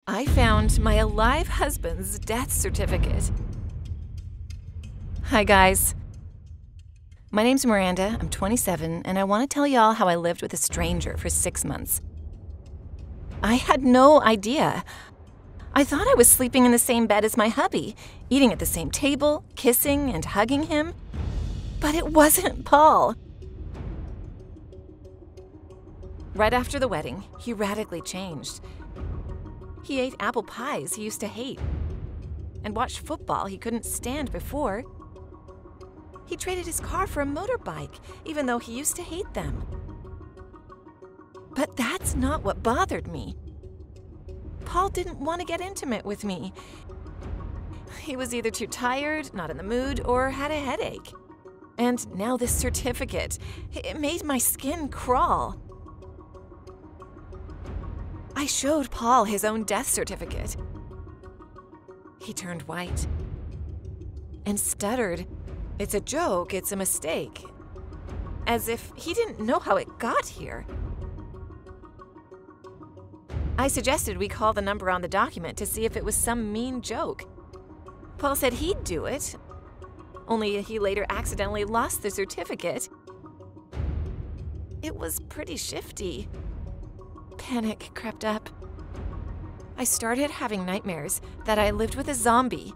I found my alive husband's death certificate. Hi, guys. My name's Miranda, I'm 27, and I want to tell y'all how I lived with a stranger for 6 months. I had no idea. I thought I was sleeping in the same bed as my hubby, eating at the same table, kissing and hugging him. But it wasn't Paul. Right after the wedding, he radically changed. He ate apple pies he used to hate and watched football he couldn't stand before. He traded his car for a motorbike, even though he used to hate them. But that's not what bothered me. Paul didn't want to get intimate with me. He was either too tired, not in the mood, or had a headache. And now this certificate, it made my skin crawl. I showed Paul his own death certificate. He turned white and stuttered. It's a joke, it's a mistake. As if he didn't know how it got here. I suggested we call the number on the document to see if it was some mean joke. Paul said he'd do it, only he later accidentally lost the certificate. It was pretty shifty. Panic crept up. I started having nightmares that I lived with a zombie.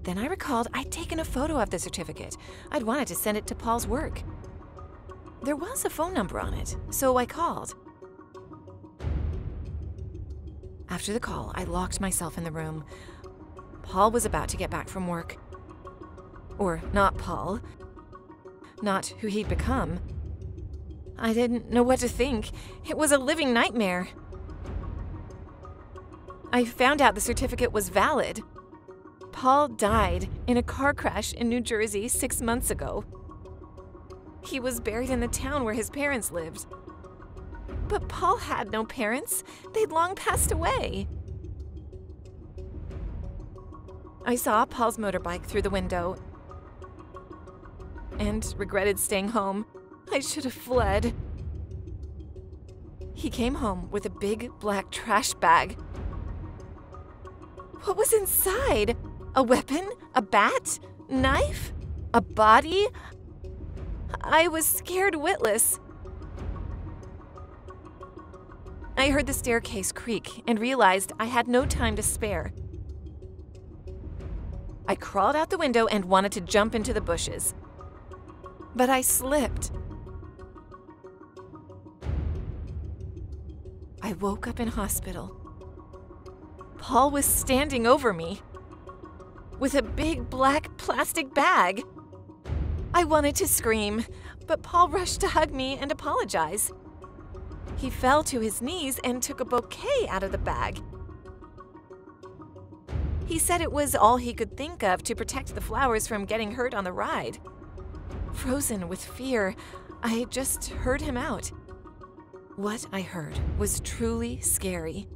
Then I recalled I'd taken a photo of the certificate. I'd wanted to send it to Paul's work. There was a phone number on it, so I called. After the call, I locked myself in the room. Paul was about to get back from work. Or not Paul. Not who he'd become. I didn't know what to think. It was a living nightmare. I found out the certificate was valid. Paul died in a car crash in New Jersey 6 months ago. He was buried in the town where his parents lived. But Paul had no parents. They'd long passed away. I saw Paul's motorbike through the window and regretted staying home. I should have fled. He came home with a big black trash bag. What was inside? A weapon? A bat? Knife? A body? I was scared witless. I heard the staircase creak and realized I had no time to spare. I crawled out the window and wanted to jump into the bushes. But I slipped. I woke up in hospital. Paul was standing over me with a big black plastic bag. I wanted to scream, but Paul rushed to hug me and apologize. He fell to his knees and took a bouquet out of the bag. He said it was all he could think of to protect the flowers from getting hurt on the ride. Frozen with fear, I just heard him out. What I heard was truly scary.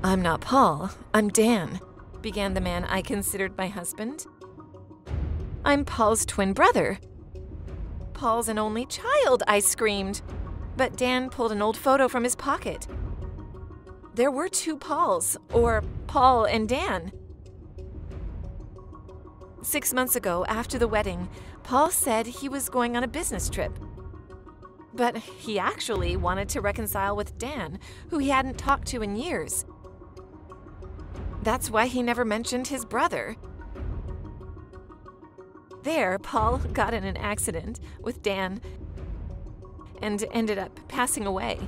"I'm not Paul, I'm Dan," began the man I considered my husband. "I'm Paul's twin brother." "Paul's an only child," I screamed. But Dan pulled an old photo from his pocket. There were 2 Pauls, or Paul and Dan. 6 months ago, after the wedding, Paul said he was going on a business trip. But he actually wanted to reconcile with Dan, who he hadn't talked to in years. That's why he never mentioned his brother. There, Paul got in an accident with Dan and ended up passing away.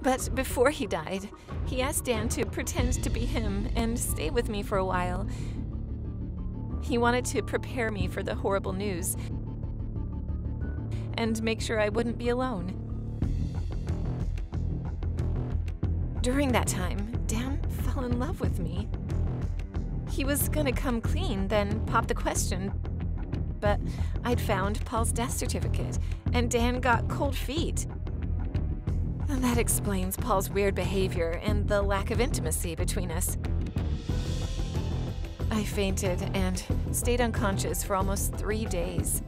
But before he died, he asked Dan to pretend to be him and stay with me for a while. He wanted to prepare me for the horrible news and make sure I wouldn't be alone. During that time, Dan fell in love with me. He was gonna come clean, then pop the question. But I'd found Paul's death certificate, and Dan got cold feet. And that explains Paul's weird behavior and the lack of intimacy between us. I fainted and stayed unconscious for almost 3 days.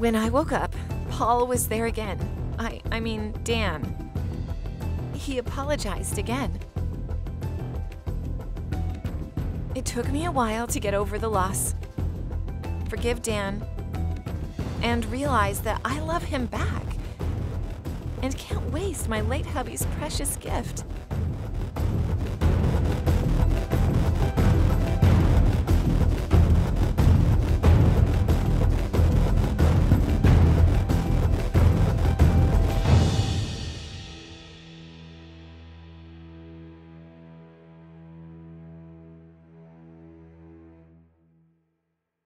When I woke up, Paul was there again. I mean, Dan. He apologized again. It took me a while to get over the loss, forgive Dan, and realize that I love him back and can't waste my late hubby's precious gift.